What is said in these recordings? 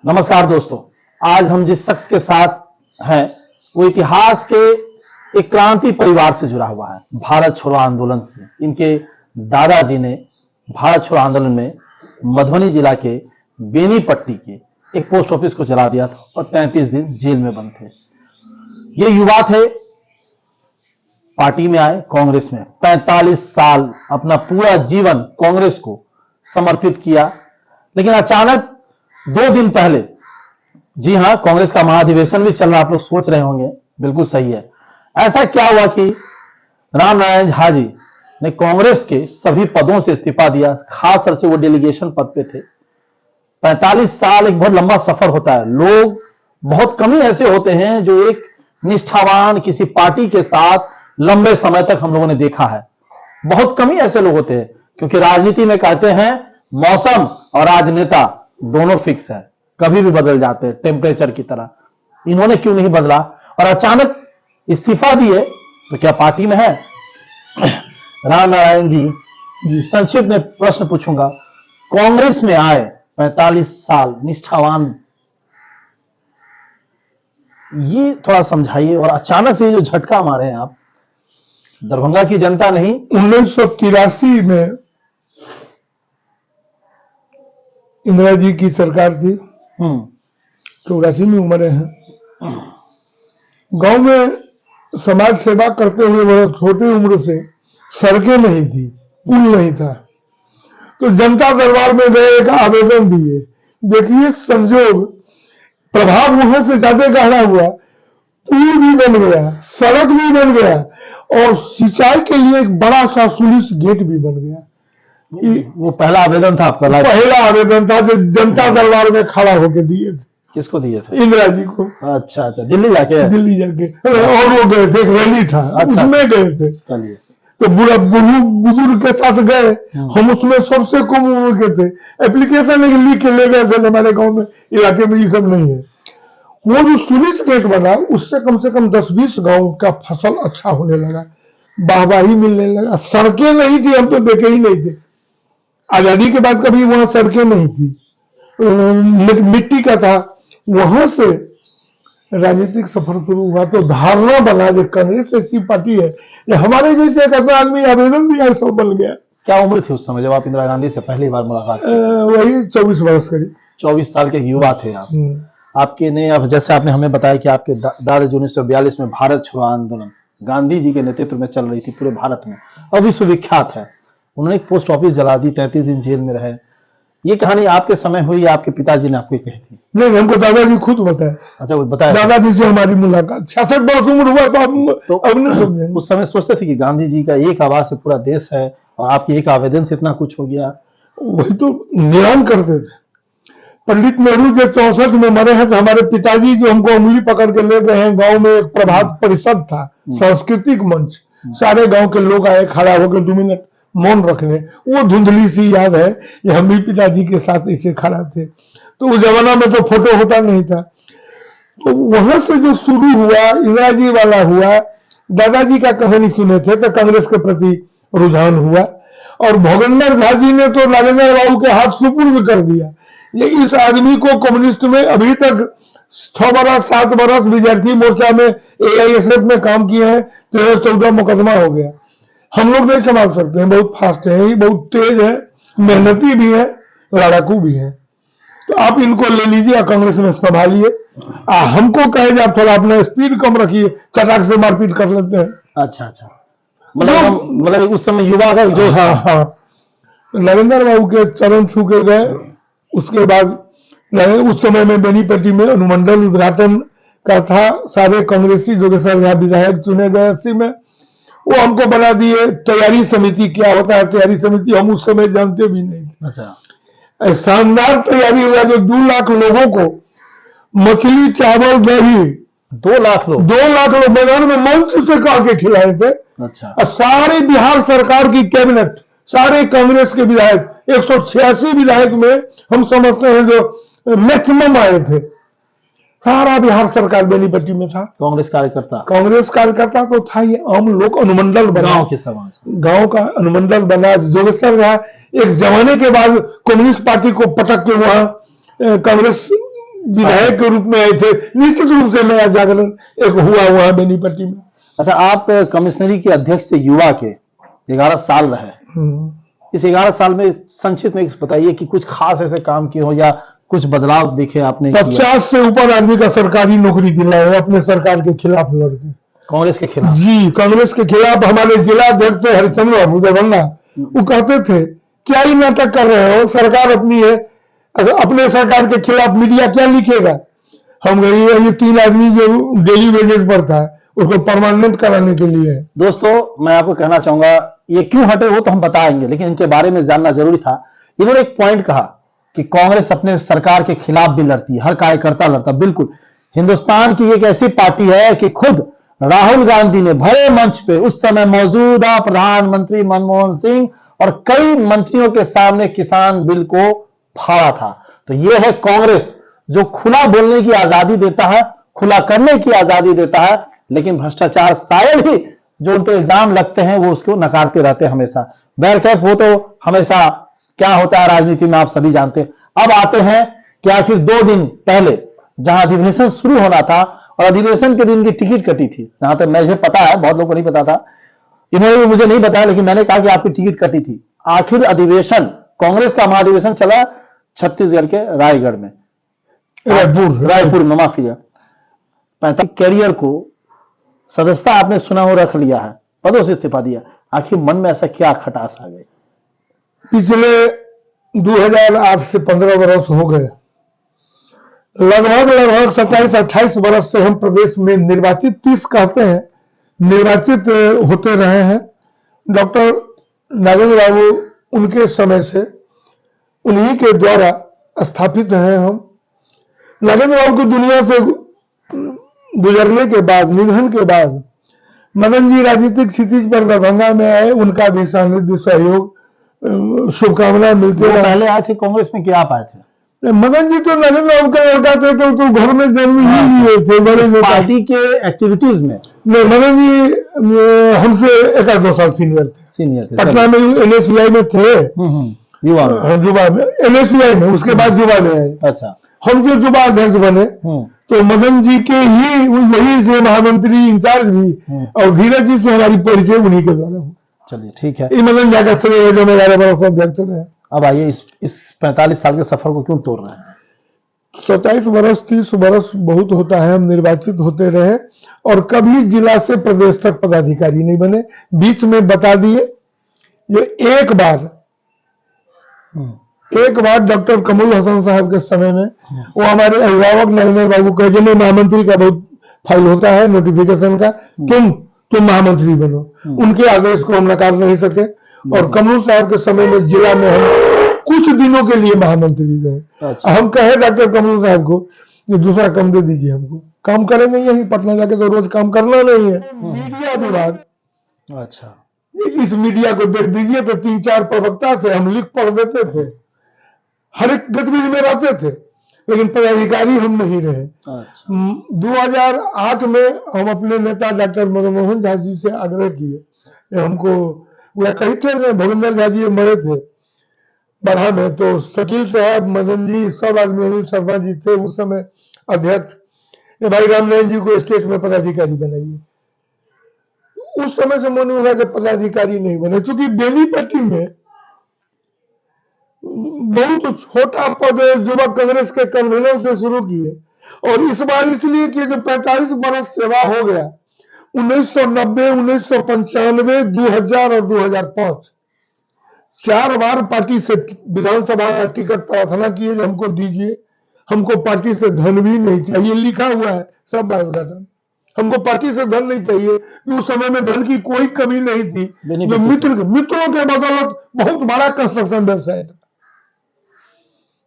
नमस्कार दोस्तों, आज हम जिस शख्स के साथ हैं वो इतिहास के एक क्रांति परिवार से जुड़ा हुआ है। भारत छोड़ो आंदोलन, इनके दादाजी ने भारत छोड़ो आंदोलन में मधुबनी जिला के बेनीपट्टी के एक पोस्ट ऑफिस को जला दिया था और 33 दिन जेल में बंद थे। ये युवा थे, पार्टी में आए, कांग्रेस में 45 साल अपना पूरा जीवन कांग्रेस को समर्पित किया। लेकिन अचानक 2 दिन पहले, जी हां, कांग्रेस का महाधिवेशन भी चल रहा, आप लोग सोच रहे होंगे, बिल्कुल सही है। ऐसा क्या हुआ कि राम नारायण झा जी ने कांग्रेस के सभी पदों से इस्तीफा दिया, खासतौर से वो डेलीगेशन पद पे थे। 45 साल एक बहुत लंबा सफर होता है। लोग बहुत कम ही ऐसे होते हैं जो एक निष्ठावान किसी पार्टी के साथ लंबे समय तक हम लोगों ने देखा है। बहुत कम ही ऐसे लोग होते हैं, क्योंकि राजनीति में कहते हैं मौसम और राजनेता दोनों फिक्स है, कभी भी बदल जाते हैं, टेम्परेचर की तरह। इन्होंने क्यों नहीं बदला और अचानक इस्तीफा दिए, तो क्या पार्टी में है? राम नारायण जी, संक्षिप्त में प्रश्न पूछूंगा, कांग्रेस में आए 45 साल निष्ठावान, ये थोड़ा समझाइए। और अचानक से जो झटका मारे हैं आप, दरभंगा की जनता नहीं, 1983 में इंदिरा जी की सरकार थी, 84 में उम्र है। गांव में समाज सेवा करते हुए बहुत छोटी उम्र से सड़कें नहीं थी, पुल नहीं था, तो जनता दरबार में गए, एक आवेदन दिए। देखिए संजोग, प्रभाव वहां से ज्यादा गहरा हुआ, पुल भी बन गया, सड़क भी बन गया और सिंचाई के लिए एक बड़ा सा सुलिस गेट भी बन गया। वो पहला आवेदन था आपका? पहला आवेदन था जो जनता दरबार में खड़ा होकर दिए थे। किसको दिए थे? इंदिरा जी को। अच्छा, दिल्ली जाके? दिल्ली जाके, और वो गए थे, एक रैली था, अच्छा, उसमें गए थे। चलिए, तो बुजुर्ग के साथ गए, हम उसमें सबसे कम उम्र के थे। एप्लीकेशन लिख के ले गए थे, हमारे गांव में, इलाके में ये सब नहीं है। वो जो सुलिस गेट बना, उससे कम से कम 10-20 गांव का फसल अच्छा होने लगा, वाहवाही मिलने लगा। सड़कें नहीं थी, हम तो देखे ही नहीं थे। आजादी के बाद कभी वहां सड़कें नहीं थी, मिट्टी का था। वहां से राजनीतिक सफर शुरू हुआ, तो धारणा बना जो कांग्रेस ऐसी पार्टी है, ये हमारे जैसे एक आदमी आवेदन दिया, सब बन गया। क्या उम्र थी उस समय जब आप इंदिरा गांधी से पहली बार मुलाकात? वही 24 वर्ष करीब। 24 साल के युवा थे आप। आपके ने, अब जैसे आपने हमें बताया कि आपके दादाजी 1942 में भारत छोड़ो आंदोलन गांधी जी के नेतृत्व में चल रही थी पूरे भारत में, और विश्वविख्यात है। उन्होंने एक पोस्ट ऑफिस जला दी, 33 दिन जेल में रहे। ये कहानी आपके समय हुई या आपके पिताजी ने आपको कही थी? नहीं, हमको दादाजी खुद बताया। अच्छा, वो बताया? दादाजी से हमारी मुलाकात 66 वर्ष उम्र हुआ, तो अब उस समय सोचते थे कि गांधी जी का एक आवाज से पूरा देश है और आपके एक आवेदन से इतना कुछ हो गया? वही तो निराम करते थे। पंडित नेहरू के 64 में मरे हैं, तो हमारे पिताजी जो हमको उंगली पकड़ के ले गए हैं, गांव में एक प्रभात परिषद था, सांस्कृतिक मंच, सारे गांव के लोग आए खड़ा होकर 2 मिनट मौन रखने। वो धुंधली सी याद है, ये हम भी पिताजी के साथ ऐसे खड़ा थे। तो उस जमाना में तो फोटो होता नहीं था। तो वहां से जो शुरू हुआ, इंदिरा जी वाला हुआ, दादाजी का कहानी सुने थे तो कांग्रेस के प्रति रुझान हुआ, और भोगेंद्र झा जी ने तो राजेंद्र बाबू के हाथ सुपुर्द कर दिया। ये इस आदमी को कम्युनिस्ट में अभी तक 6 बरस 7 बरस विद्यार्थी मोर्चा में, AISF में काम किए हैं, 13-14 मुकदमा हो गया। हम लोग नहीं संभाल सकते हैं, बहुत फास्ट है, बहुत तेज है, मेहनती भी है, लड़ाकू भी है। तो आप इनको ले लीजिए, कांग्रेस में संभालिए। हमको कहे आप थोड़ा अपना स्पीड कम रखिए, चटाक से मारपीट कर लेते हैं। अच्छा, मतलब उस समय युवा का जो, हाँ, नरेंद्र बाबू के चरण छू के गए। उसके बाद उस समय में बेनीपट्टी में अनुमंडल उद्घाटन का था, सारे कांग्रेसी जोगेश्वर झा विधायक चुने गए 80 में, वो हमको बना दिए। तैयारी समिति क्या होता है, तैयारी समिति हम उस समय जानते भी नहीं। अच्छा, शानदार तैयारी हुआ, जो 2 लाख लोगों को मछली, चावल, दही, 2 लाख लोग, 2 लाख लोग मैदान में मंच से कहा के खिलाए थे। अच्छा, और सारे बिहार सरकार की कैबिनेट, सारे कांग्रेस के विधायक, 186 विधायक में हम समझते हैं जो मैक्सिमम आए थे, सारा बिहार सरकार बेनीपट्टी में था। कांग्रेस कार्यकर्ता तो था ही। हम लोग अनुमंडल बना, गांव के समाज, गांव का अनुमंडल बना। जोगेश्वर झा एक जमाने के बाद कम्युनिस्ट पार्टी को पटक के वहां कांग्रेस विधायक के रूप में आए थे। निश्चित रूप से नया जागरण एक हुआ वहां बेनीपट्टी में। अच्छा, आप कमिश्नरी के अध्यक्ष से युवा के 11 साल रहे। इस 11 साल में संक्षिप्त में बताइए कि कुछ खास ऐसे काम किए हो या कुछ बदलाव देखे आपने? 50 से ऊपर आदमी का सरकारी नौकरी दिलाया अपने सरकार के खिलाफ लड़के, कांग्रेस के खिलाफ। जी, कांग्रेस के खिलाफ। हमारे जिला अध्यक्ष थे हरिचंद्र बाबू देवन्ना, वो कहते थे क्या ही नाटक कर रहे हो, सरकार अपनी है, अपने सरकार के खिलाफ मीडिया क्या लिखेगा। हम गए ये 3 आदमी जो डेली वेजेस पर था उसको परमानेंट कराने के लिए। दोस्तों, मैं आपको कहना चाहूंगा, ये क्यों हटे वो तो हम बताएंगे, लेकिन इनके बारे में जानना जरूरी था। इन्होंने एक पॉइंट कहा कि कांग्रेस अपने सरकार के खिलाफ भी लड़ती है, हर कार्यकर्ता लड़ता। बिल्कुल, हिंदुस्तान की एक ऐसी पार्टी है कि खुद राहुल गांधी ने भरे मंच पे उस समय मौजूदा प्रधानमंत्री मनमोहन सिंह और कई मंत्रियों के सामने किसान बिल को फाड़ा था। तो यह है कांग्रेस, जो खुला बोलने की आजादी देता है, खुला करने की आजादी देता है, लेकिन भ्रष्टाचार शायद ही जो उन पर इल्जाम लगते हैं वो उसको नकारते रहते हैं हमेशा। बैरकैफ वो तो हमेशा क्या होता है राजनीति में आप सभी जानते हैं। अब आते हैं कि आखिर 2 दिन पहले जहां अधिवेशन शुरू होना था और अधिवेशन के दिन की टिकट कटी थी, जहां तक मुझे पता है, बहुत लोगों को नहीं पता था, इन्होंने भी मुझे नहीं बताया, लेकिन मैंने कहा कि आपकी टिकट कटी थी। आखिर अधिवेशन, कांग्रेस का महाधिवेशन चला छत्तीसगढ़ के रायगढ़ में, रायपुर में, माफ कीजिएगा। 45 कैरियर को सदस्यता आपने सुना हो रख लिया है, पदों से इस्तीफा दिया। आखिर मन में ऐसा क्या खटास आ गई? पिछले 2008 से 15 वर्ष हो गए, लगभग 27-28 वर्ष से हम प्रदेश में निर्वाचित, 30 कहते हैं, निर्वाचित होते रहे हैं। डॉक्टर नागेंद्र बाबू उनके समय से उन्हीं के द्वारा स्थापित हैं हम। नागेंद्र बाबू को दुनिया से गुजरने के बाद, निधन के बाद, मदन जी राजनीतिक क्षितिज पर दरभंगा में आए, उनका भी सानिध्य, सहयोग, शुभकामनाएं मिलते हैं। पहले आए थे कांग्रेस में कि आप आए थे? मदन जी तो नरेंद्र बाबू का लड़का थे, तो घर में जन्म ही लिए थे बड़े पार्टी के एक्टिविटीज में। नहीं, मदन जी हमसे 1-2 साल सीनियर थे। पटना में NSUI में थे, युवा में, NSUI में, उसके बाद युवा में आए। अच्छा, हम जो युवा अध्यक्ष बने तो मदन जी के ही वही से महामंत्री इंचार्ज भी, और धीरज जी से हमारी परिचय उन्हीं के द्वारा हुआ। चलिए ठीक है। मदन जाकर जो मैं 11 वर्ष अध्यक्ष रहे। अब आइए इस 45 साल के सफर को क्यों तोड़ रहे हैं? 27 वर्ष 30 वर्ष बहुत होता है हम निर्वाचित होते रहे और कभी जिला से प्रदेश तक पदाधिकारी नहीं बने। बीच में बता दिए, जो एक बार डॉक्टर कमल हसन साहब के समय में वो हमारे अभिभावक नरेंद्र बाबू कहे, महामंत्री का बहुत फाइल होता है नोटिफिकेशन का, तुम महामंत्री बनो। उनके आदेश को हम नकार नहीं सके और कमल साहब के समय में जिला में हम कुछ दिनों के लिए महामंत्री रहे। अच्छा। हम कहे डॉक्टर कमल साहब को कि दूसरा काम दे दीजिए हमको, काम करेंगे यही पटना जाके, तो रोज काम करना नहीं है। मीडिया विभाग, अच्छा, इस मीडिया को देख दीजिए तो 3-4 प्रवक्ता थे, हम लिख पढ़ देते थे, हर एक गतिविधि में रहते थे, लेकिन पदाधिकारी हम नहीं रहे। अच्छा। 2008 में हम अपने नेता डॉक्टर मनमोहन झा जी से आग्रह किए, हमको वह कही थे, भविंदर झा जी मरे थे बढ़ा में, तो शकील साहब, मदन जी, सब आदमी, अनिल शर्मा जी थे उस समय अध्यक्ष, भाई रामनारायण जी को स्टेट में पदाधिकारी बनाइए। उस समय से मन हुआ कि पदाधिकारी नहीं बने, क्योंकि बेनीपट्टी में बहुत छोटा पद युवक कांग्रेस के कन्वीनर से शुरू किए, और इस बार इसलिए कि जो 45 वर्ष सेवा हो गया, 1990, 1995, 2000 और 2005 4 बार पार्टी से विधानसभा का टिकट प्रार्थना किए, हमको दीजिए, हमको पार्टी से धन भी नहीं चाहिए, लिखा हुआ है सब बायोडाटा, हमको पार्टी से धन नहीं चाहिए। उस समय में धन की कोई कमी नहीं थी, जो मित्रों के बदौलत बहुत बड़ा कंस्ट्रक्शन व्यवसाय था,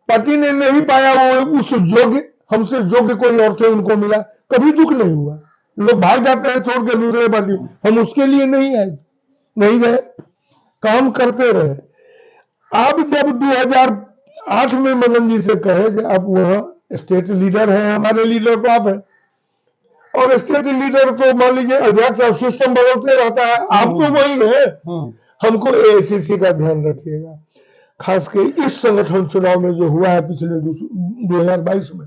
पार्टी ने नहीं पाया वो उस योग्य, हमसे योग्य कोई और थे, उनको मिला, कभी दुख नहीं हुआ। लोग भाग जाते हैं छोड़ के दूसरे पार्टी, हम उसके लिए नहीं आए, नहीं गए, काम करते रहे। अब जब 2008 में मदन जी से कहे कि आप वहाँ स्टेट लीडर हैं, हमारे लीडर तो आप हैं, और स्टेट लीडर तो मान लीजिए अध्यक्ष, और सिस्टम बदलते रहता है, आप तो वही है, हमको AICC का ध्यान रखिएगा, खास कर इस संगठन चुनाव में जो हुआ है पिछले 2022 में,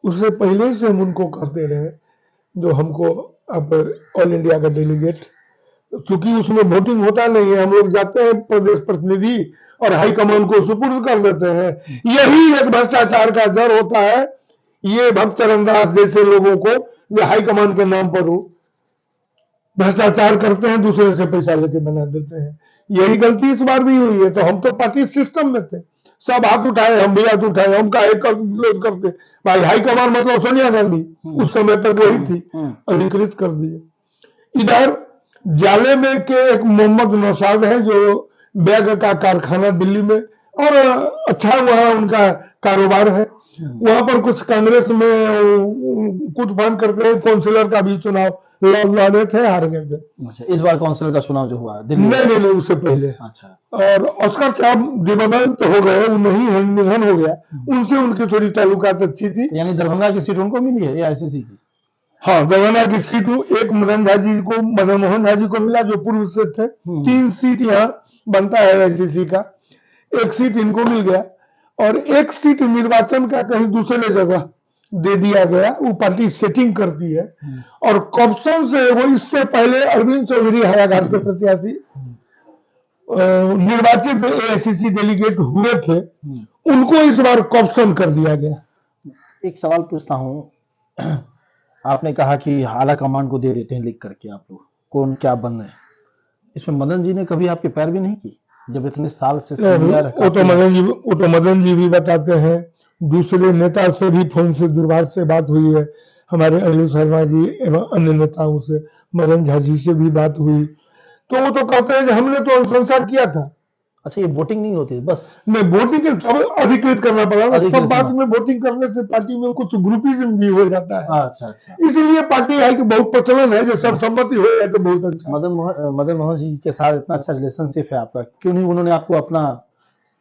उससे पहले से हम उनको कह दे रहे हैं, जो हमको अब ऑल इंडिया का डेलीगेट, चूंकि उसमें वोटिंग होता नहीं है, हम लोग जाते हैं प्रदेश प्रतिनिधि और हाईकमान को सुपुर्द कर देते हैं। यही एक भ्रष्टाचार का जड़ होता है। ये भक्त चरण दास जैसे लोगों को जो हाईकमान के नाम पर भ्रष्टाचार करते हैं, दूसरे से पैसा लेके बना देते हैं। यही गलती इस बार भी हुई है। तो हम तो पार्टी सिस्टम में थे, सब हाथ उठाए, हम भी हाथ उठाए, हम काहे का विरोध करते। भाई हाईकमान मतलब सोनिया गांधी उस समय तक वही थी, अधिकृत कर दिए। इधर जाले में के एक मोहम्मद नौशाद है जो बैग का कारखाना दिल्ली में, और अच्छा वहाँ उनका कारोबार है। वहां पर कुछ कांग्रेस में कुछ फान करते हैं, काउंसिलर का भी चुनाव लड़े थे, हार गए थे। अच्छा, इस बार काउंसिलर का चुनाव जो हुआ दिल्ली नहीं नहीं नहीं, उससे पहले। अच्छा, और ऑस्कर साहब दिवंगत हो गए, वो नहीं है, निधन हो गया। उनसे उनकी थोड़ी ताल्लुकात अच्छी थी। यानी दरभंगा की सीट उनको मिली है या आईसीसी की? हाँ, दरभंगा की सीट एक मदन झा जी को, मदन मोहन झा जी को मिला जो पूर्व से थे। 3 सीट यहाँ बनता है आईसीसी का, 1 सीट इनको मिल गया, और 1 सीट निर्वाचन का कहीं दूसरे जगह दे दिया गया। वो पार्टी सेटिंग करती है। और कॉप्शन से वो इससे पहले अरविंद चौधरी हायाघाट के प्रत्याशी निर्वाचित एआईसीसी डेलीगेट हुए थे, उनको इस बार कॉप्शन कर दिया गया। एक सवाल पूछता हूँ, आपने कहा कि आला कमान को दे देते हैं लिख करके आप लोग कौन क्या बन रहे हैं, इसमें मदन जी ने कभी आपकी पैरवी नहीं की जब इतने साल से सीनियर? वो तो मदन जी भी बताते हैं, दूसरे नेता से भी फोन से दूरभाष से बात हुई है, हमारे अनिल शर्मा जी एवं अन्य नेताओं से, मदन झा जी से भी बात हुई, तो वो तो कहते हैं कि हमने तो अनुशंसा किया था। अच्छा, ये वोटिंग नहीं होती बस? नहीं, वोटिंग अधिकृत करना पड़ा। सब बात में वोटिंग करने से पार्टी में कुछ ग्रुपिज्म भी हो जाता है। अच्छा अच्छा, इसलिए पार्टी है कि बहुत प्रचलन है, जो सर्वसम्मति हो जाए तो बहुत अच्छा। मदन मोहन जी के साथ इतना अच्छा रिलेशनशिप है आपका, क्यों नहीं उन्होंने आपको अपना,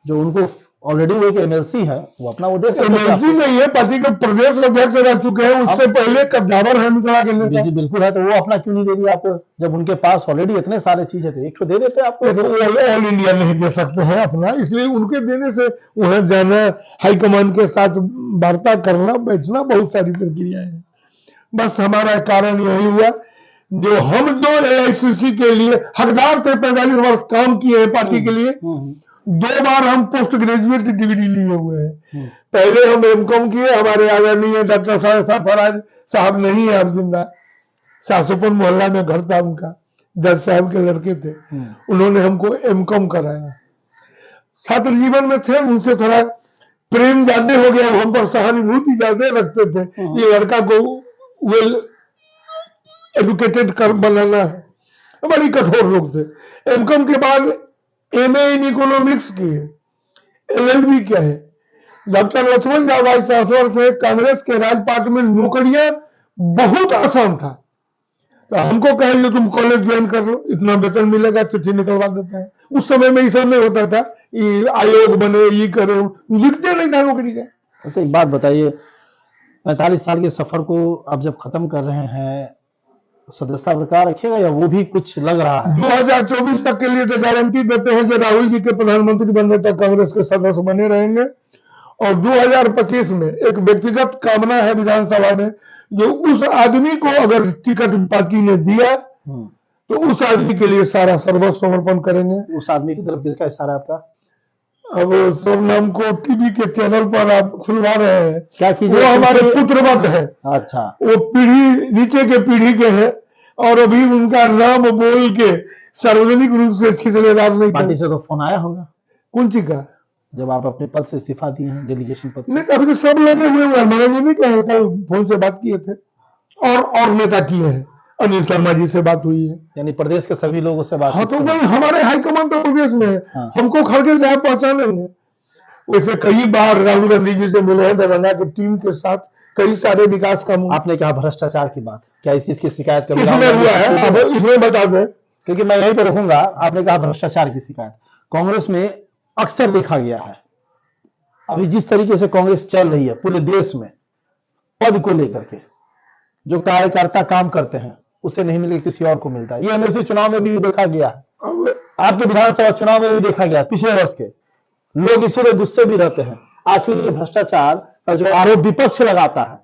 जो उनको ऑलरेडी वो एक एमएलसी है, वो अपना वो दे सकते हैं? एमएलसी नहीं है, पार्टी के प्रदेश अध्यक्ष रह चुके हैं, उससे पहले कद्दावर है मिथिला के नेता। जी बिल्कुल है, तो वो अपना क्यों नहीं दे दिया आपको जब उनके पास ऑलरेडी इतने सारे चीजें थे? एक तो दे देते आपको। ऑल इंडिया नहीं दे सकते हैं अपना, इसलिए उनके देने से वहां जाना, हाईकमान के साथ वार्ता करना, बैठना, बहुत सारी प्रक्रियाएं हैं। बस हमारा कारण यही हुआ, जो एआईसीसी के लिए हकदार थे, 45 वर्ष काम किए हैं पार्टी के लिए। 2 बार हम पोस्ट ग्रेजुएट डिग्री लिए हुए हैं। पहले हम एमकॉम किए, हमारे आदरणीय डॉक्टर सरफराज साहब नहीं है अब जिंदा, शाहसुपुर मोहल्ला में घर था उनका, जज साहब के लड़के थे, उन्होंने हमको एमकॉम कराया। छात्र जीवन में थे, उनसे थोड़ा प्रेम ज्यादा हो गया, हम पर सहानुभूति ज्यादा रखते थे। ये लड़का को वेल एडुकेटेड कर बनाना है, बड़ी कठोर लोग थे। एमकॉम के बाद एमए इन इकोनॉमिक्स किए, एलएलबी क्या है। Doctor Lakshman Jha vice chancellor थे, कांग्रेस के राजपाट में नौकरियां बहुत आसान था, तो हमको कहेंगे तुम कॉलेज ज्वाइन कर लो, इतना वेतन मिलेगा, चिट्ठी निकलवा देते हैं। उस समय में ऐसा नहीं होता था, ये आयोग बने, ये करो, लिखते नहीं था नौकरी का। अच्छा, एक बात बताइए, 45 साल के सफर को आप जब खत्म कर रहे हैं, सदस्यता बरकरार रखिएगा या वो भी कुछ लग रहा है? 2024 तक के लिए तो गारंटी देते हैं कि राहुल जी के प्रधानमंत्री बनने तक कांग्रेस के सदस्य बने रहेंगे। और 2025 में एक व्यक्तिगत कामना है विधानसभा में, जो उस आदमी को अगर टिकट पार्टी ने दिया तो उस आदमी के लिए सारा सर्वस्व समर्पण करेंगे। उस आदमी की तरफ किसका इशारा है आपका? अब सब नाम को टीवी के चैनल पर आप खुलवा रहे हैं, क्या कीजिए, वो हमारे पुत्रवत है। अच्छा, वो पीढ़ी नीचे के पीढ़ी के हैं, और अभी उनका नाम बोल के सार्वजनिक रूप से छिछलेदार नहीं। पार्टी से तो फोन आया होगा? कौन सी का? जब आप अपने पद से इस्तीफा दिए हैं, डेलीगेशन पद से? नहीं, अभी तो सब लगे हुए हैं, मैंने नहीं कहा, कल फोन से बात किए थे, और नेता किए हैं, अनिल शर्मा जी से बात हुई है। यानी प्रदेश के सभी लोगों से बात? हाँ, तो भाई हमारे हाईकमान तो प्रदेश में है। हाँ। हमको खड़गे साहब पहचानेंगे। वैसे कई बार राहुल गांधी जी से मिले हैं, दरभंगा की टीम के साथ कई सारे विकास काम। आपने कहा भ्रष्टाचार की बात, क्या इस चीज की शिकायत इसमें हुआ है? अब इसमें बता दें, क्योंकि मैं यहीं पर रखूंगा। आपने कहा भ्रष्टाचार की शिकायत कांग्रेस में अक्सर देखा गया है। अभी जिस तरीके से कांग्रेस चल रही है पूरे देश में, पद को लेकर के जो कार्यकर्ता काम करते हैं उसे नहीं मिले, किसी और को मिलता है। ये एमएलसी चुनाव में भी देखा गया है, आपके विधानसभा चुनाव में भी देखा गया, पिछले वर्ष के लोग इसीलिए गुस्से भी रहते हैं। आखिर ये भ्रष्टाचार का जो आरोप विपक्ष लगाता है,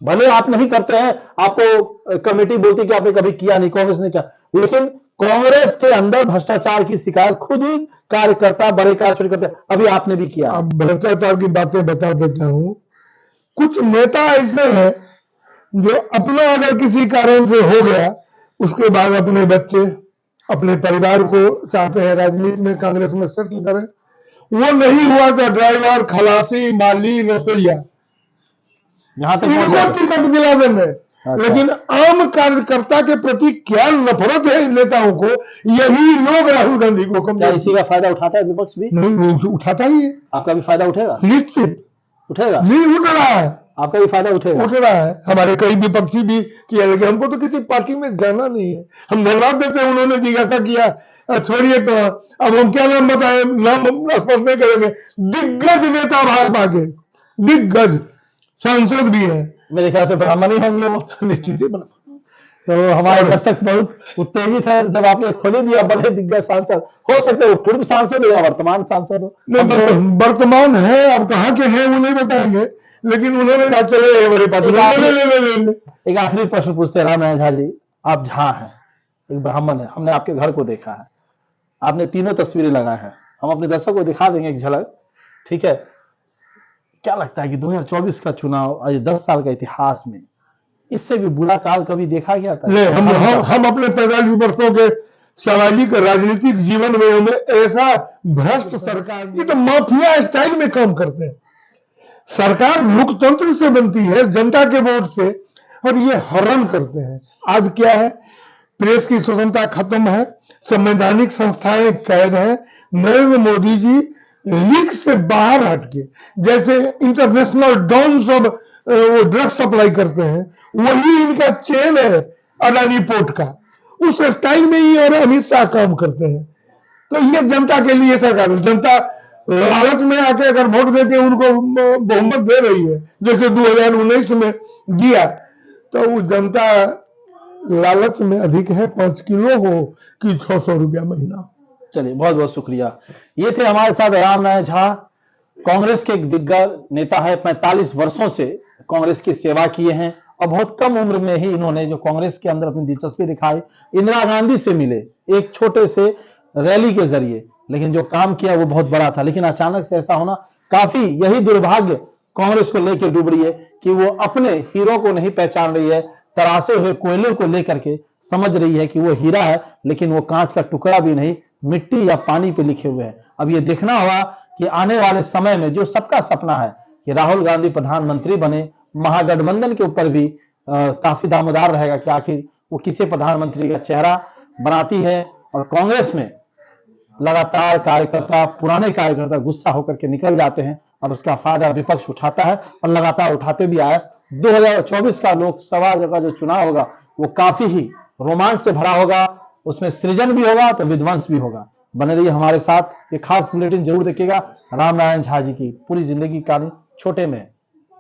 भले आप नहीं करते हैं, आपको कमेटी बोलती है कि आपने कभी किया नहीं, कांग्रेस ने किया, लेकिन कांग्रेस के अंदर भ्रष्टाचार की शिकायत खुद ही कार्यकर्ता बड़े कार्यकर्ता करते हैं। अभी आपने भी किया। अब भ्रष्टाचार की बातें बता देता हूं। कुछ नेता ऐसे हैं जो अपना अगर किसी कारण से हो गया, उसके बाद अपने बच्चे, अपने परिवार को चाहते हैं राजनीति में, कांग्रेस में सेटल करें। वो नहीं हुआ तो ड्राइवर, खलासी, माली, रसोईया, यहां तक पहुंच इनको जाते हैं। टिकट दिला देंगे। लेकिन आम कार्यकर्ता के प्रति क्या नफरत है इन नेताओं को, यही लोग राहुल गांधी को क्या कमजोर इसी का फायदा उठाता है विपक्ष भी? नहीं, वो उठाता ही है, आपका भी फायदा उठेगा? निश्चित उठेगा? नहीं उठ रहा है, आपका भी फायदा उठेगा? उठ रहा है। हमारे कई विपक्षी भी किया, लेकिन हमको तो किसी पार्टी में जाना नहीं है। हम धन्यवाद देते हैं, उन्होंने जिज्ञासा किया, छोड़िए। तो अब हम क्या नाम बताए, नाम स्पष्ट नहीं करेंगे। दिग्गज नेता भाजपा के, दिग्गज सांसद भी है, मेरे ख्याल से ब्राह्मण ही होंगे वो। निश्चित ही बना। तो हमारे दर्शक बहुत उत्तेजित है जब आपने खोले दिया बड़े दिग्गज सांसद। हो सकता है वो पूर्व सांसद हो या वर्तमान सांसद हो। नहीं, वर्तमान है, अब कहाँ के हैं वो नहीं बताएंगे, लेकिन उन्होंने कहा चले मेरे पास ले। एक आखिरी प्रश्न पूछते हैं रामनारायण झा जी, आप झा हैं, एक ब्राह्मण है, हमने आपके घर को देखा है, आपने तीनों तस्वीरें लगाए हैं, हम अपने दर्शक को दिखा देंगे एक झलक, ठीक है? क्या लगता है कि 2024 का चुनाव, आज 10 साल का इतिहास में इससे भी बुरा काल कभी देखा गया था? नहीं, हम अपने 45 वर्षों के सामाजिक राजनीतिक जीवन में हमें ऐसा भ्रष्ट सरकार, ये तो माफिया स्टाइल में काम करते हैं। सरकार लोकतंत्र से बनती है, जनता के वोट से, और ये हरण करते हैं। आज क्या है, प्रेस की स्वतंत्रता खत्म है, संवैधानिक संस्थाएं कैद है। नरेंद्र मोदी जी लीक से बाहर हटके, जैसे इंटरनेशनल डॉन सब वो ड्रग सप्लाई करते हैं, वही इनका चेन है अडानी पोर्ट का, उस स्टाइल में ही और अमित शाह काम करते हैं। तो ये जनता के लिए सरकार, जनता लालच में आके अगर वोट देके उनको बहुमत दे रही है, जैसे 2019 में दिया, तो वो जनता लालच में अधिक है, 5 किलो हो कि 600 रुपया महीना। चलिए, बहुत बहुत शुक्रिया। ये थे हमारे साथ रामनारायण झा, कांग्रेस के एक दिग्गज नेता है, 45 वर्षों से कांग्रेस की सेवा किए हैं और बहुत कम उम्र में ही इन्होंने जो कांग्रेस के अंदर अपनी दिलचस्पी दिखाई, इंदिरा गांधी से मिले एक छोटे से रैली के जरिए, लेकिन जो काम किया वो बहुत बड़ा था। लेकिन अचानक से ऐसा होना काफी, यही दुर्भाग्य कांग्रेस को लेकर डूब रही है कि वो अपने हीरो को नहीं पहचान रही है, तरासे हुए कोयले को लेकर के समझ रही है कि वो हीरा है, लेकिन वो कांच का टुकड़ा भी नहीं, मिट्टी या पानी पे लिखे हुए हैं। अब ये देखना होगा कि आने वाले समय में जो सबका सपना है कि राहुल गांधी प्रधानमंत्री बने, महागठबंधन के ऊपर भी काफी दामोदार रहेगा कि आखिर वो किसी प्रधानमंत्री का चेहरा बनाती है। और कांग्रेस में लगातार कार्यकर्ता, पुराने कार्यकर्ता गुस्सा होकर के निकल जाते हैं और उसका फायदा विपक्ष उठाता है और लगातार उठाते भी आए। 2024 का लोकसभा का जो चुनाव होगा वो काफी ही रोमांच से भरा होगा, उसमें सृजन भी होगा तो विध्वंस भी होगा। बने रहिए हमारे साथ, ये खास बुलेटिन जरूर देखिएगा। रामनारायण झा जी की पूरी जिंदगी कहानी छोटे में।